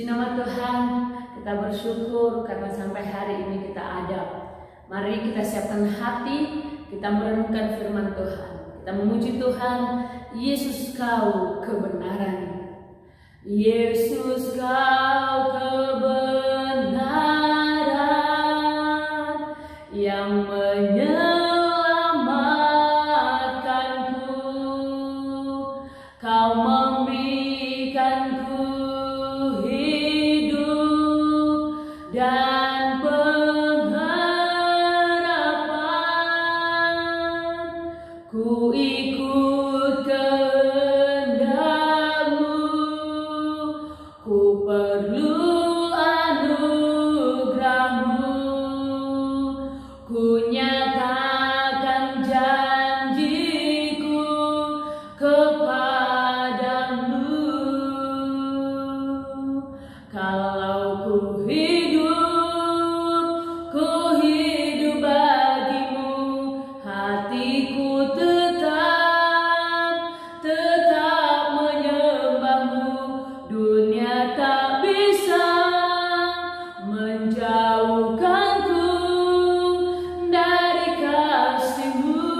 Puji nama Tuhan, kita bersyukur karena sampai hari ini kita ada. Mari kita siapkan hati, kita merenungkan firman Tuhan. Kita memuji Tuhan, Yesus kau kebenaran. Yesus kau kebenaran yang menyelamatkanku. Kau memberikanku hidup dan pengharapan. Ku ikut kehendak-Mu, ku perlu anugerah-Mu. Ku nyatakan janjiku kepadamu. Kalau ku hidup bagimu, hatiku tetap menyembah-Mu. Dunia tak bisa menjauhkanku dari kasih-Mu.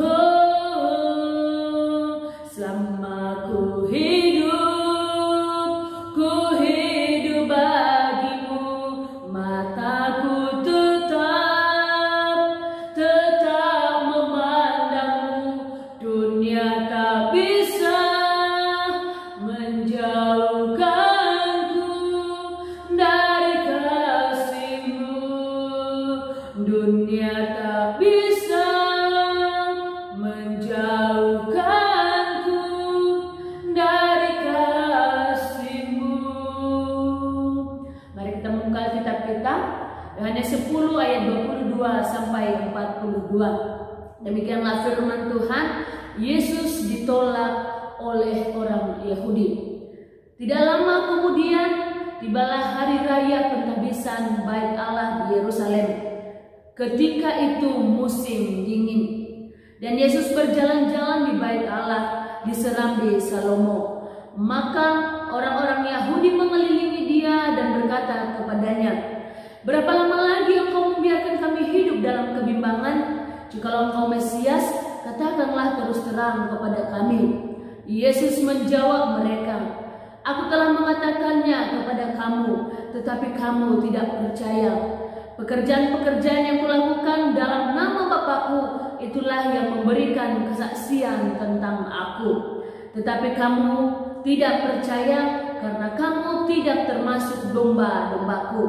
Oh, selama ku hidup bagimu, mataku tetap memandang-Mu. Dunia tak bisa menjauhkanku dari kasih-Mu. Dunia tak bisa menjauhkanku dari kasih-Mu. Mari kita membuka kitab kita, Yohanes 10 ayat 22 sampai 42. Demikianlah firman Tuhan. Yesus ditolak oleh orang Yahudi. Tidak lama kemudian tibalah hari raya penghabisan bait Allah di Yerusalem. Ketika itu musim dingin, dan Yesus berjalan-jalan di bait Allah di Serambi Salomo. Maka orang-orang Yahudi mengelilingi Dia dan berkata kepadanya, "Berapa lama lagi Engkau membiarkan kami hidup dalam kebimbangan? Jikalau Engkau Mesias, katakanlah terus terang kepada kami." Yesus menjawab mereka, "Aku telah mengatakannya kepada kamu, tetapi kamu tidak percaya. Pekerjaan-pekerjaan yang kulakukan dalam nama Bapa-Ku, itulah yang memberikan kesaksian tentang Aku. Tetapi kamu tidak percaya karena kamu tidak termasuk domba-domba-Ku.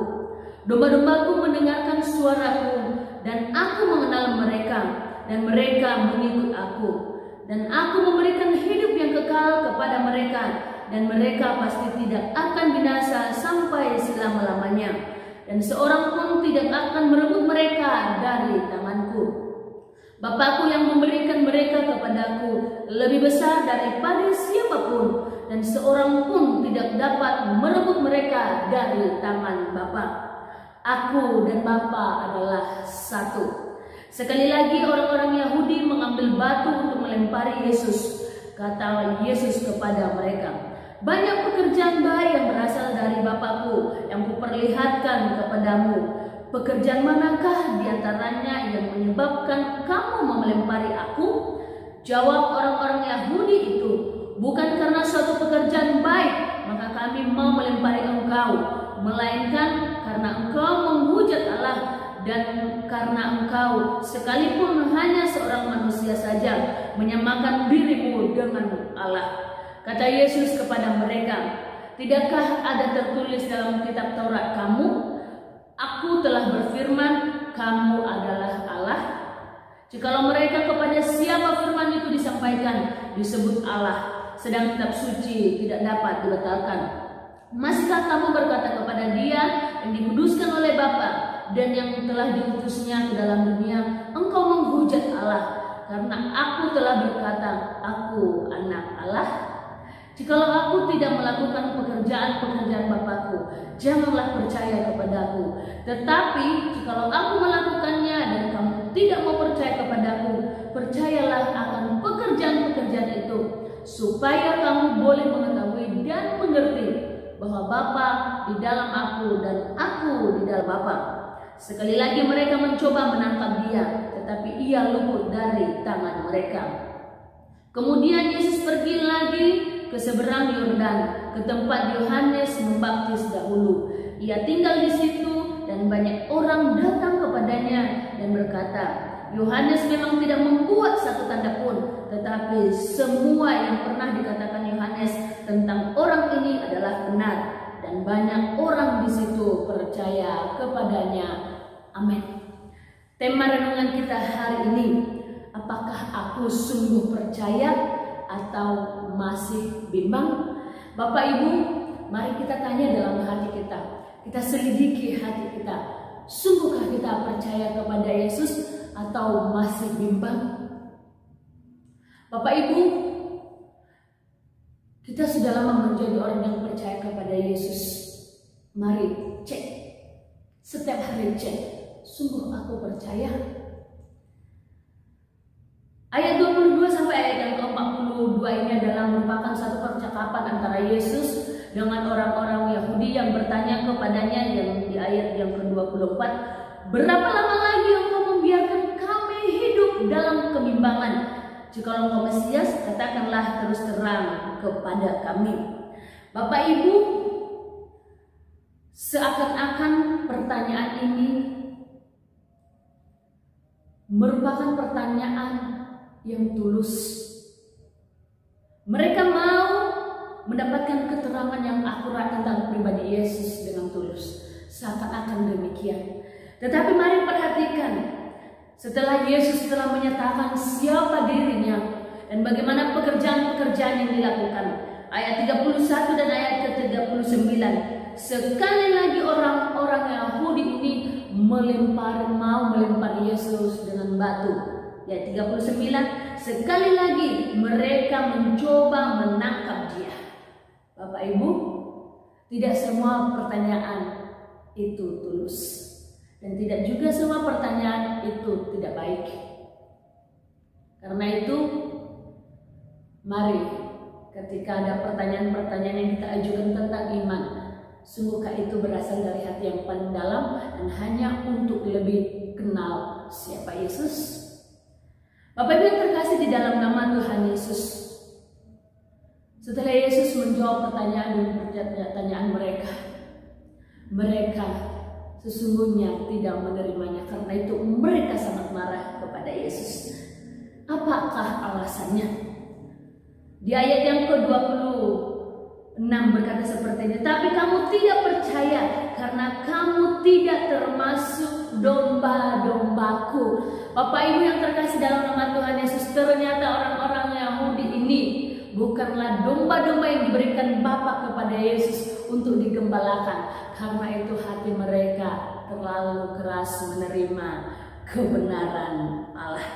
Domba-domba-Ku mendengarkan suara-Ku, dan Aku mengenal mereka, dan mereka mengikut Aku. Dan Aku memberikan hidup yang kekal kepada mereka, dan mereka pasti tidak akan binasa sampai selama-lamanya. Dan seorang pun tidak akan merebut mereka dari tangan-Ku. Bapa-Ku yang memberikan mereka kepadaku lebih besar daripada siapapun, dan seorang pun tidak dapat merebut mereka dari tangan Bapa. Aku dan Bapa adalah satu." Sekali lagi orang-orang Yahudi mengambil batu untuk melempari Yesus. Kata Yesus kepada mereka, "Banyak pekerjaan baik yang berasal dari Bapa-Ku yang kuperlihatkan kepadamu. Pekerjaan manakah di antaranya yang menyebabkan kamu mau melempari Aku?" Jawab orang-orang Yahudi itu, "Bukan karena suatu pekerjaan baik maka kami mau melempari Engkau, melainkan karena Engkau menghujat Allah, dan karena Engkau sekalipun hanya seorang manusia saja menyamakan dirimu dengan Allah." Kata Yesus kepada mereka, "Tidakkah ada tertulis dalam kitab Taurat kamu, Aku telah berfirman, kamu adalah Allah?" Jikalau mereka kepada siapa firman itu disampaikan disebut Allah, sedang kitab suci tidak dapat dibatalkan, masihkah kamu berkata kepada Dia yang dikuduskan oleh Bapa dan yang telah diutusnya ke dalam dunia, engkau menghujat Allah, karena Aku telah berkata, Aku anak Allah? Jikalau Aku tidak melakukan pekerjaan-pekerjaan Bapa-Ku, janganlah percaya kepadaku. Tetapi jikalau Aku melakukannya dan kamu tidak mau percaya kepadaku, percayalah akan pekerjaan-pekerjaan itu, supaya kamu boleh mengetahui dan mengerti bahwa Bapa di dalam aku dan aku di dalam Bapa. Sekali lagi mereka mencoba menangkap dia, tetapi ia luput dari tangan mereka. Kemudian Yesus pergi lagi ke seberang Yordan, ke tempat Yohanes membaptis dahulu. Ia tinggal di situ dan banyak orang datang kepadanya dan berkata, Yohanes memang tidak membuat satu tanda pun, tetapi semua yang pernah dikatakan Yohanes tentang orang ini adalah benar, dan banyak orang di situ percaya kepadanya. Amin. Tema renungan kita hari ini, apakah aku sungguh percaya atau masih bimbang? Bapak Ibu, mari kita tanya dalam hati kita. Kita selidiki hati kita. Sungguhkah kita percaya kepada Yesus atau masih bimbang? Bapak Ibu, kita sudah lama menjadi orang yang percaya kepada Yesus. Mari cek. Setiap hari cek. Sungguh aku percaya? Ayat 22 sampai ayat yang ke-42 ini adalah merupakan satu percakapan antara Yesus dengan orang-orang Yahudi yang bertanya kepadanya, yang di ayat yang ke-24, berapa lama lagi engkau membiarkan kami hidup dalam kebimbangan? Jika engkau Mesias, katakanlah terus terang kepada kami. Bapak Ibu, seakan-akan pertanyaan ini merupakan pertanyaan yang tulus. Mereka mau mendapatkan keterangan yang akurat tentang pribadi Yesus dengan tulus. Seakan-akan demikian. Tetapi mari perhatikan, setelah Yesus telah menyatakan siapa dirinya dan bagaimana pekerjaan-pekerjaan yang dilakukan, ayat 31 dan ayat ke-39, sekali lagi orang-orang Yahudi ini mau melempar Yesus dengan batu. Ayat 39, sekali lagi mereka mencoba menangkap dia. Bapak Ibu, tidak semua pertanyaan itu tulus, dan tidak juga semua pertanyaan itu tidak baik. Karena itu, mari ketika ada pertanyaan-pertanyaan yang kita ajukan tentang iman, sungguhkah itu berasal dari hati yang paling dalam dan hanya untuk lebih kenal siapa Yesus? Bapak Ibu yang terkasih di dalam nama Tuhan Yesus, setelah Yesus menjawab pertanyaan mereka, mereka sesungguhnya tidak menerimanya. Karena itu mereka sangat marah kepada Yesus. Apakah alasannya? Di ayat yang ke-26 berkata seperti ini, tapi kamu tidak percaya karena kamu tidak termasuk domba-dombaku. Bapak Ibu yang terkasih dalam nama Tuhan Yesus, ternyata orang-orang Yahudi ini bukanlah domba-domba yang diberikan Bapa kepada Yesus untuk digembalakan. Karena itu hati mereka terlalu keras menerima kebenaran Allah.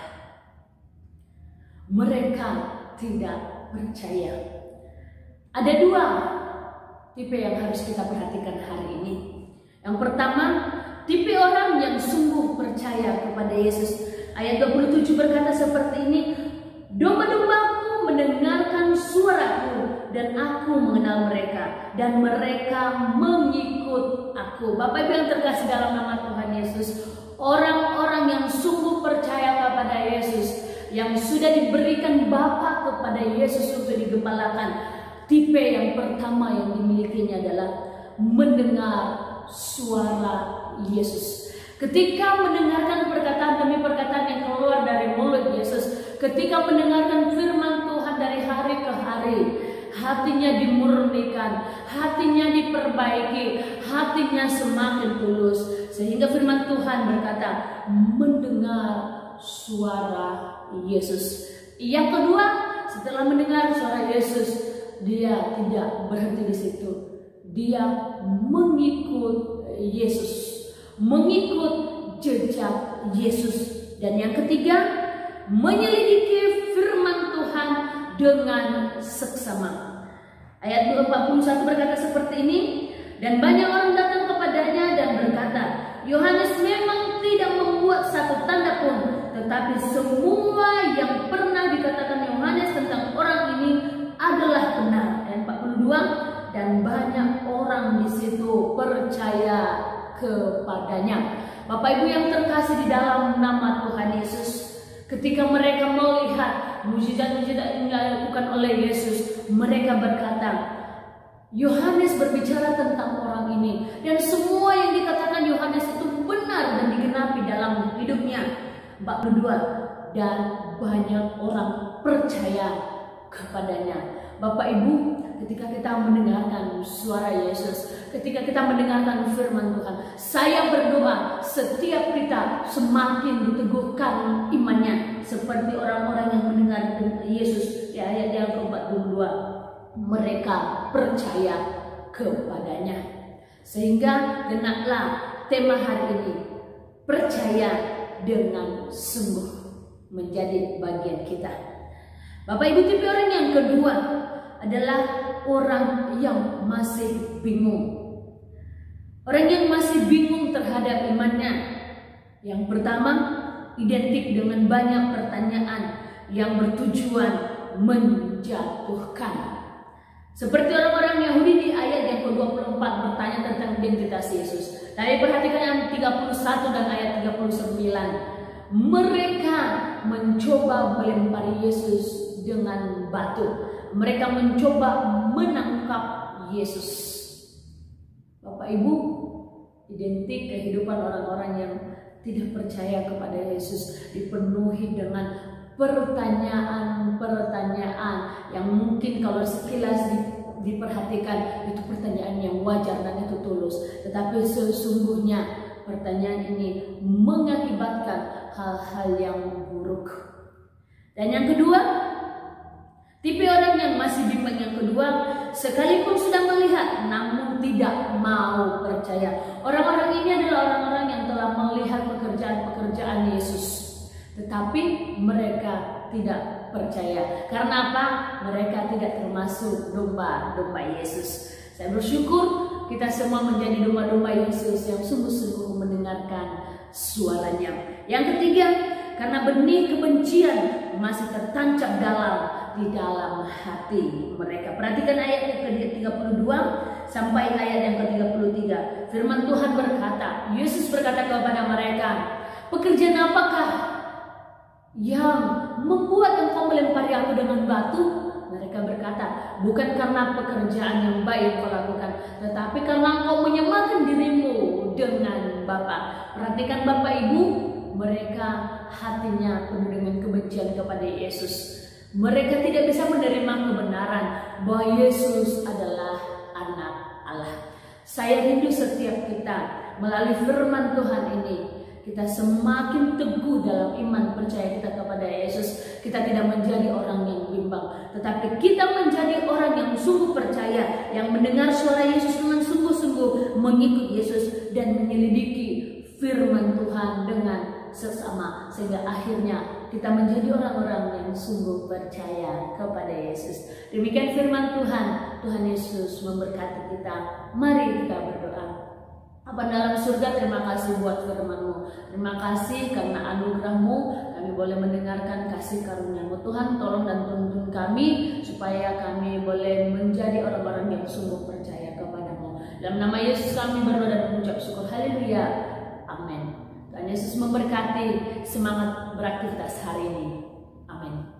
Mereka tidak percaya. Ada dua tipe yang harus kita perhatikan hari ini. Yang pertama, tipe orang yang sungguh percaya kepada Yesus. Ayat 27 berkata seperti ini, domba-dombaku mendengarkan suaraku dan aku mengenal mereka dan mereka mengikut aku. Bapak Ibu yang terkasih dalam nama Tuhan Yesus, orang-orang yang sungguh percaya kepada Yesus, yang sudah diberikan Bapa kepada Yesus untuk digembalakan, tipe yang pertama yang dimilikinya adalah mendengar suara Yesus. Ketika mendengarkan perkataan demi perkataan yang keluar dari mulut Yesus, ketika mendengarkan firman Tuhan dari hari ke hari, hatinya dimurnikan, hatinya diperbaiki, hatinya semakin tulus. Sehingga firman Tuhan berkata, mendengar suara Yesus. Yang kedua, setelah mendengar suara Yesus, dia tidak berhenti di situ. Dia mengikut Yesus, mengikut jejak Yesus. Dan yang ketiga, menyelidiki firman Tuhan dengan seksama. Ayat 41 berkata seperti ini, dan banyak orang datang kepadanya dan berkata, Yohanes memang tidak membuat satu tanda pun, tetapi semua yang pernah dikatakan Yohanes tentang orang ini adalah benar. Ayat 42, banyak orang di situ percaya kepadanya. Bapak Ibu yang terkasih di dalam nama Tuhan Yesus, ketika mereka melihat mukjizat-mukjizat yang dilakukan oleh Yesus, mereka berkata, Yohanes berbicara tentang orang ini, dan semua yang dikatakan Yohanes itu benar dan digenapi dalam hidupnya. 42, dan banyak orang percaya kepadanya. Bapak Ibu, ketika kita mendengarkan suara Yesus, ketika kita mendengarkan firman Tuhan, saya berdoa setiap kita semakin diteguhkan imannya, seperti orang-orang yang mendengar Yesus di ayat yang ke-42. Mereka percaya kepadanya. Sehingga genaplah tema hari ini, percaya dengan sungguh, menjadi bagian kita. Bapak Ibu, tipe orang yang kedua adalah orang yang masih bingung. Orang yang masih bingung terhadap imannya. Yang pertama, identik dengan banyak pertanyaan yang bertujuan menjatuhkan. Seperti orang-orang Yahudi di ayat yang ke-24 bertanya tentang identitas Yesus. Tapi perhatikan yang 31 dan ayat 39. Mereka mencoba melempari Yesus dengan batu. Mereka mencoba menangkap Yesus. Bapak Ibu, identik kehidupan orang-orang yang tidak percaya kepada Yesus dipenuhi dengan pertanyaan-pertanyaan yang mungkin kalau sekilas diperhatikan itu pertanyaan yang wajar dan itu tulus, tetapi sesungguhnya pertanyaan ini mengakibatkan hal-hal yang buruk. Dan yang kedua, tipe orang yang masih bimbang yang kedua, sekalipun sudah melihat namun tidak mau percaya. Orang-orang ini adalah orang-orang yang telah melihat pekerjaan-pekerjaan Yesus, tetapi mereka tidak percaya. Karena apa? Mereka tidak termasuk domba-domba Yesus. Saya bersyukur kita semua menjadi domba-domba Yesus yang sungguh-sungguh mendengarkan suaranya. Yang ketiga, karena benih kebencian masih tertancap di dalam hati mereka. Perhatikan ayat yang ke-32 sampai ayat yang ke-33. Firman Tuhan berkata, Yesus berkata kepada mereka, pekerjaan apakah yang membuat engkau melempari aku dengan batu? Mereka berkata, bukan karena pekerjaan yang baik kau lakukan, tetapi karena engkau menyamakan dirimu dengan Bapa. Perhatikan Bapak Ibu, mereka hatinya penuh dengan kebencian kepada Yesus. Mereka tidak bisa menerima kebenaran bahwa Yesus adalah anak Allah. Saya rindu setiap kita melalui firman Tuhan ini, kita semakin teguh dalam iman percaya kita kepada Yesus. Kita tidak menjadi orang yang bimbang, tetapi kita menjadi orang yang sungguh percaya, yang mendengar suara Yesus dengan sungguh-sungguh mengikut Yesus dan menyelidiki firman Tuhan dengan sesama, sehingga akhirnya kita menjadi orang-orang yang sungguh percaya kepada Yesus. Demikian firman Tuhan. Tuhan Yesus memberkati kita. Mari kita berdoa. Bapa dalam surga, terima kasih buat firman-Mu. Terima kasih karena anugerah-Mu kami boleh mendengarkan kasih karunia-Mu. Tuhan, tolong dan tuntun kami supaya kami boleh menjadi orang-orang yang sungguh percaya kepada-Mu. Dalam nama Yesus kami berdoa dan mengucap syukur. Haleluya. Amin. Tuhan Yesus memberkati, semangat beraktivitas hari ini. Amin.